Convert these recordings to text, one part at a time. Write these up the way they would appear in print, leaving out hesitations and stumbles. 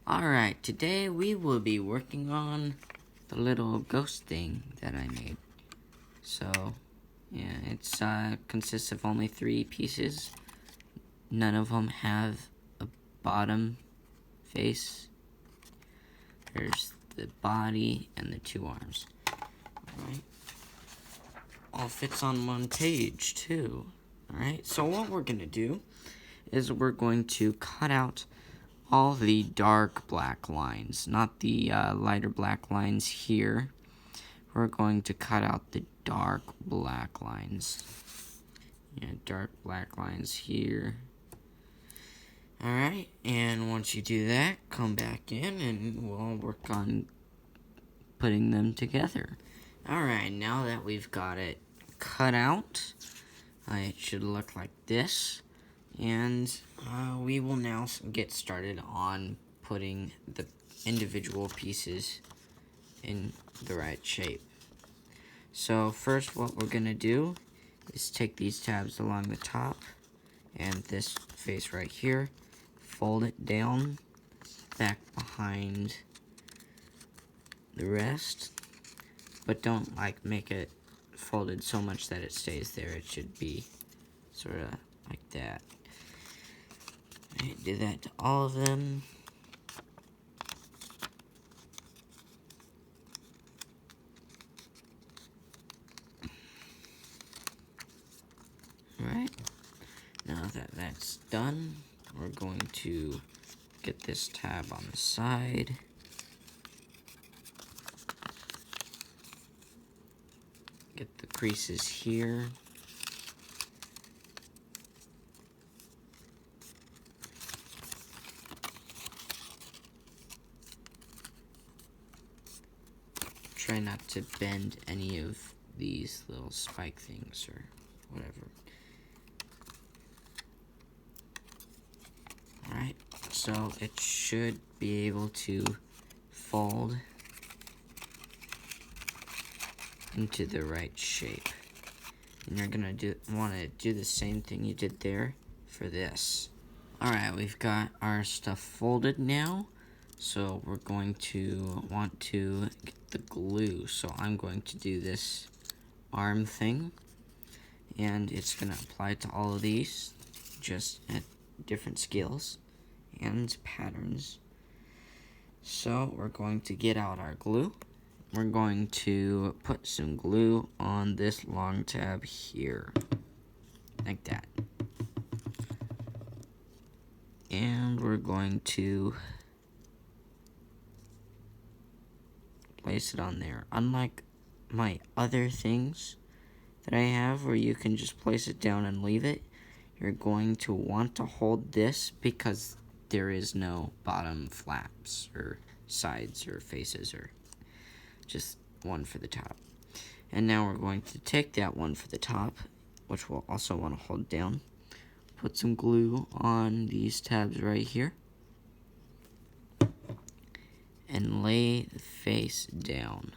Alright, today we will be working on the little ghost thing that I made. So, yeah, it's consists of only 3 pieces. None of them have a bottom face. There's the body and the 2 arms. Alright. All fits on 1 page, too. Alright, so what we're gonna do is we're going to cut out all the dark black lines, not the lighter black lines here. We're going to cut out the dark black lines. Yeah, dark black lines here. Alright, and once you do that, come back in and we'll work on putting them together. Alright, now that we've got it cut out, it should look like this. And we will now get started on putting the individual pieces in the right shape. So first what we're going to do is take these tabs along the top and this face right here, fold it down back behind the rest, but don't make it folded so much that it stays there. It should be sort of like that. Alright, do that to all of them. Alright, now that that's done, we're going to get this tab on the side. Get the creases here. Try not to bend any of these little spike things or whatever. Alright, so it should be able to fold into the right shape. And you're gonna want to do the same thing you did there for this. Alright, we've got our stuff folded now. So we're going to want to get the glue. So I'm going to do this arm thing. And it's going to apply to all of these, just at different scales and patterns. So we're going to get out our glue. We're going to put some glue on this long tab here, like that. And we're going to place it on there. Unlike my other things that I have where you can just place it down and leave it, you're going to want to hold this because there is no bottom flaps or sides or faces, or just one for the top. And now we're going to take that one for the top, which we'll also want to hold down, put some glue on these tabs right here, and lay the face down.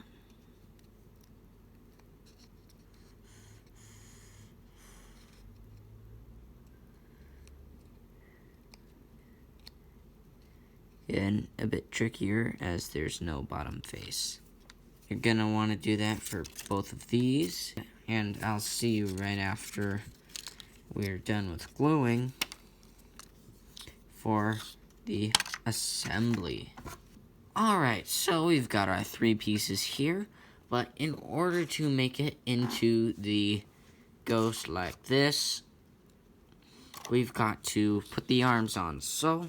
And a bit trickier as there's no bottom face. You're gonna want to do that for both of these, and I'll see you right after we're done with gluing for the assembly. Alright, so we've got our 3 pieces here, but in order to make it into the ghost like this, we've got to put the arms on. So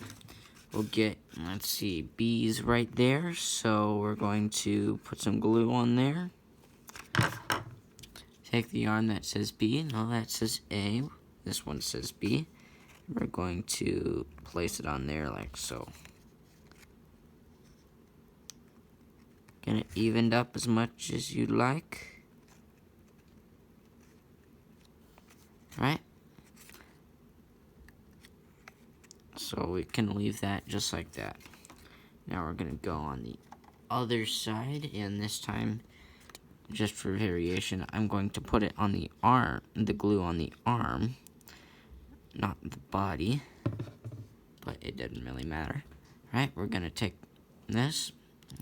we'll get, let's see, B's right there, so we're going to put some glue on there. Take the arm that says B, no, that says A, this one says B. We're going to place it on there like so. Get it evened up as much as you'd like. Right? So we can leave that just like that. Now we're going to go on the other side, and this time, just for variation, I'm going to put it on the arm, the glue on the arm, not the body, but it doesn't really matter. Right, we're gonna take this,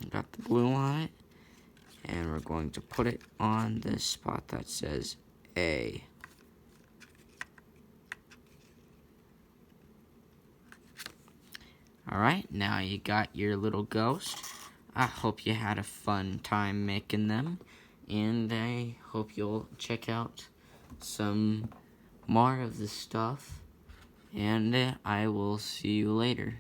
got the blue on it, and we're going to put it on the spot that says A. Alright, now you got your little ghost. I hope you had a fun time making them, and I hope you'll check out some more of the stuff, and I will see you later.